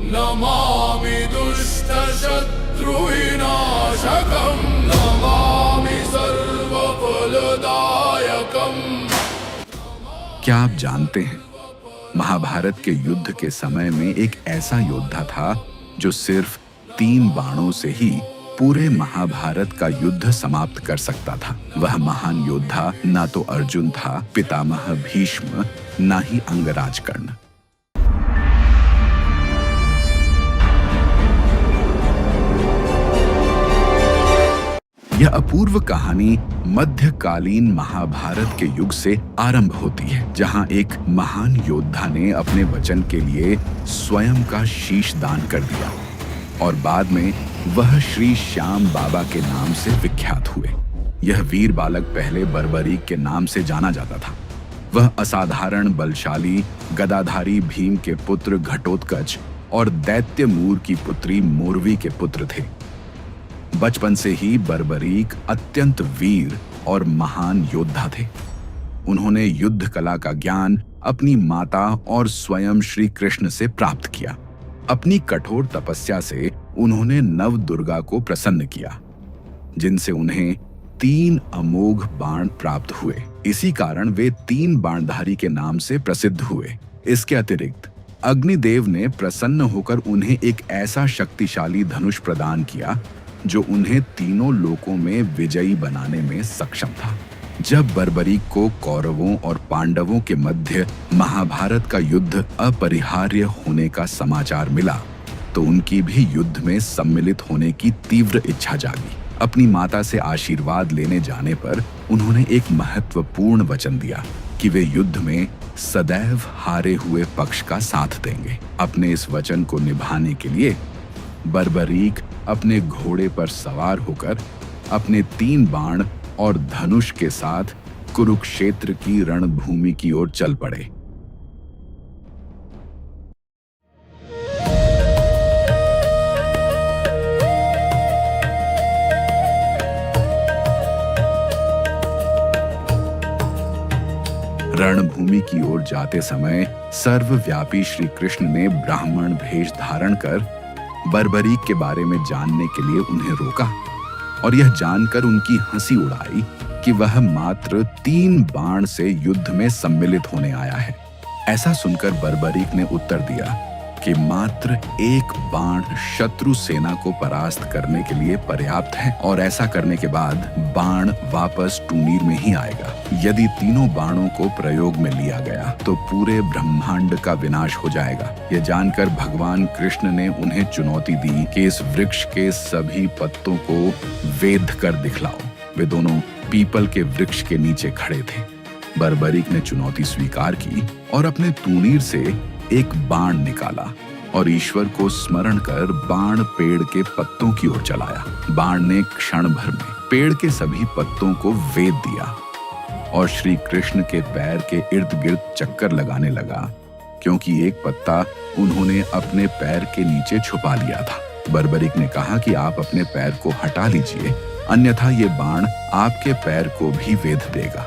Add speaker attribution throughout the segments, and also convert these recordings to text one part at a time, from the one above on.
Speaker 1: नमामि दुष्टशत्रुविनाशकं नमामि सर्वफलदायकम्।
Speaker 2: क्या आप जानते हैं, महाभारत के युद्ध के समय में एक ऐसा योद्धा था जो सिर्फ 3 बाणों से ही पूरे महाभारत का युद्ध समाप्त कर सकता था। वह महान योद्धा ना तो अर्जुन था, पितामह भीष्म, ना ही अंगराज कर्ण। यह अपूर्व कहानी मध्यकालीन महाभारत के युग से आरंभ होती है, जहां एक महान योद्धा ने अपने वचन के लिए स्वयं का शीश दान कर दिया और बाद में वह श्री श्याम बाबा के नाम से विख्यात हुए। यह वीर बालक पहले बर्बरीक के नाम से जाना जाता था। वह असाधारण बलशाली गदाधारी भीम के पुत्र घटोत्कच और दैत्य मूर की पुत्री मोरवी के पुत्र थे। बचपन से ही बर्बरीक अत्यंत वीर और महान योद्धा थे। उन्होंने युद्ध कला का ज्ञान अपनी माता और स्वयं श्री कृष्ण से प्राप्त किया। अपनी कठोर तपस्या से उन्होंने नव दुर्गा को प्रसन्न किया, जिनसे उन्हें 3 अमोघ बाण प्राप्त हुए। इसी कारण वे 3 बाणधारी के नाम से प्रसिद्ध हुए। इसके अतिरिक्त अग्निदेव ने प्रसन्न होकर उन्हें एक ऐसा शक्तिशाली धनुष प्रदान किया जो उन्हें तीनों लोकों में विजयी बनाने में सक्षम था। जब बर्बरीक को कौरवों और पांडवों के मध्य महाभारत का युद्ध अपरिहार्य होने का समाचार मिला, तो उनकी भी युद्ध में सम्मिलित होने की तीव्र इच्छा जागी। अपनी माता से आशीर्वाद लेने जाने पर उन्होंने एक महत्वपूर्ण वचन दिया कि वे युद्ध में सदैव हारे हुए पक्ष का साथ देंगे। अपने इस वचन को निभाने के लिए बर्बरीक अपने घोड़े पर सवार होकर अपने 3 बाण और धनुष के साथ कुरुक्षेत्र की रणभूमि की ओर चल पड़े। रणभूमि की ओर जाते समय सर्वव्यापी श्री कृष्ण ने ब्राह्मण भेष धारण कर बर्बरीक के बारे में जानने के लिए उन्हें रोका और यह जानकर उनकी हंसी उड़ाई कि वह मात्र 3 बाण से युद्ध में सम्मिलित होने आया है। ऐसा सुनकर बर्बरीक ने उत्तर दिया कि मात्र 1 बाण शत्रु सेना को परास्त करने के लिए पर्याप्त है और ऐसा करने के बाद बाण वापस टूनीर में ही आएगा। यदि तीनों बाणों को प्रयोग में लिया गया तो पूरे ब्रह्मांड का विनाश हो जाएगा। यह जानकर भगवान कृष्ण ने उन्हें चुनौती दी कि इस वृक्ष के सभी पत्तों को वेध कर दिखलाओ। वे दोनों पीपल के वृक्ष के नीचे खड़े थे। बर्बरीक ने चुनौती स्वीकार की और अपने तूनीर से एक बाण निकाला और ईश्वर को स्मरण कर बाण पेड़ के पत्तों की ओर चलाया। बाण ने क्षण भर में पेड़ के सभी पत्तों को वेध दिया और श्री कृष्ण के पैर के इर्द गिर्द चक्कर लगाने लगा, क्योंकि एक पत्ता उन्होंने अपने पैर के नीचे छुपा लिया था। बर्बरीक ने कहा कि आप अपने पैर को हटा लीजिए, अन्यथा ये बाण आपके पैर को भी वेध देगा।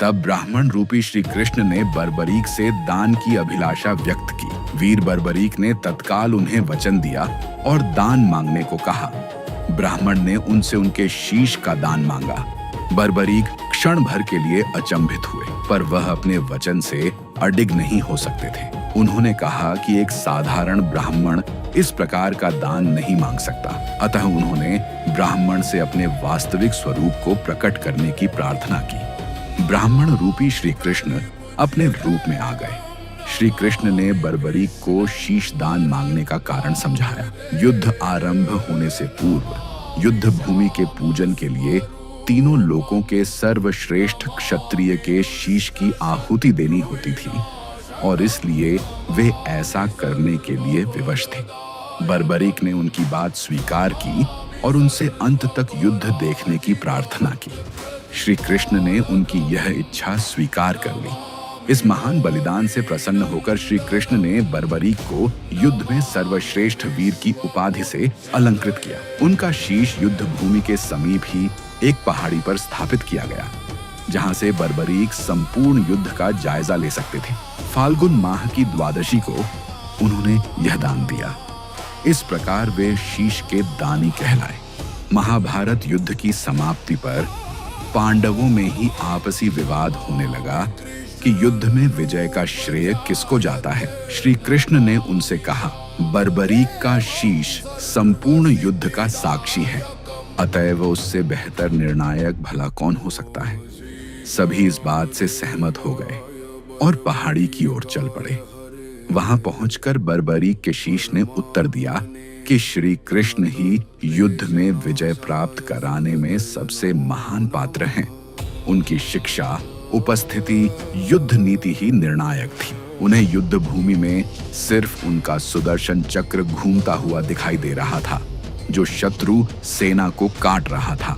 Speaker 2: तब ब्राह्मण रूपी श्री कृष्ण ने बर्बरीक से दान की अभिलाषा व्यक्त की। वीर बर्बरीक ने तत्काल उन्हें वचन दिया और दान मांगने को कहा। ब्राह्मण ने उनसे उनके शीश का दान मांगा। बर्बरीक क्षण भर के लिए अचंभित हुए, पर वह अपने वचन से अडिग नहीं हो सकते थे। उन्होंने कहा कि एक साधारण ब्राह्मण इस प्रकार का दान नहीं मांग सकता। अतः उन्होंने ब्राह्मण से अपने वास्तविक स्वरूप को प्रकट करने की प्रार्थना की। ब्राह्मण रूपी श्री कृष्ण अपने रूप में आ गए। श्री कृष्ण ने बर्बरीक को शीश दान मांगने का कारण समझाया। युद्ध आरंभ होने से पूर्व युद्ध भूमि के पूजन के लिए तीनों लोकों के सर्वश्रेष्ठ क्षत्रिय के शीश की आहुति देनी होती थी और इसलिए वे ऐसा करने के लिए विवश थे। बर्बरीक ने उनकी बात स्वीकार की और उनसे अंत तक युद्ध देखने की प्रार्थना की। श्री कृष्ण ने उनकी यह इच्छा स्वीकार कर ली। इस महान बलिदान से प्रसन्न होकर श्री कृष्ण ने बर्बरीक को युद्ध में सर्वश्रेष्ठ वीर की उपाधि से अलंकृत किया। उनका शीश युद्ध भूमि के समीप ही एक पहाड़ी पर स्थापित किया गया, जहां से बर्बरीक संपूर्ण युद्ध का जायजा ले सकते थे। फाल्गुन माह की द्वादशी को उन्होंने यह दान दिया। इस प्रकार वे शीश के दानी कहलाए। महाभारत युद्ध की समाप्ति पर पांडवों में ही आपसी विवाद होने लगा कि युद्ध में विजय का श्रेय किसको जाता है। श्री कृष्ण ने उनसे कहा, बर्बरीक का शीश संपूर्ण युद्ध का साक्षी है, अतएव उससे बेहतर निर्णायक भला कौन हो सकता है। सभी इस बात से सहमत हो गए और पहाड़ी की ओर चल पड़े। वहां पहुंचकर बर्बरीक के शीश ने उत्तर दिया कि श्री कृष्ण ही युद्ध में विजय प्राप्त कराने में सबसे महान पात्र हैं। उनकी शिक्षा, उपस्थिति, युद्ध नीति ही निर्णायक थी। उन्हें युद्ध भूमि में सिर्फ उनका सुदर्शन चक्र घूमता हुआ दिखाई दे रहा था, जो शत्रु सेना को काट रहा था।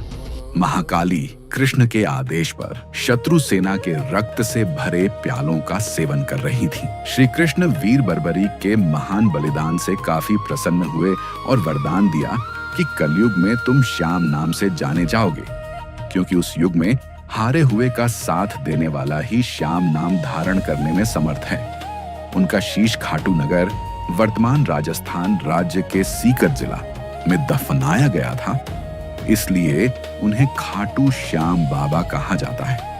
Speaker 2: महाकाली कृष्ण के आदेश पर शत्रु सेना के रक्त से भरे प्यालों का सेवन कर रही थी। श्री कृष्ण वीर बर्बरीक के महान बलिदान से काफी प्रसन्न हुए और वरदान दिया कि कलयुग में तुम श्याम नाम से जाने जाओगे, क्योंकि उस युग में हारे हुए का साथ देने वाला ही श्याम नाम धारण करने में समर्थ है। उनका शीश खाटू नगर, वर्तमान राजस्थान राज्य के सीकर जिला में दफनाया गया था, इसलिए उन्हें खाटू श्याम बाबा कहा जाता है।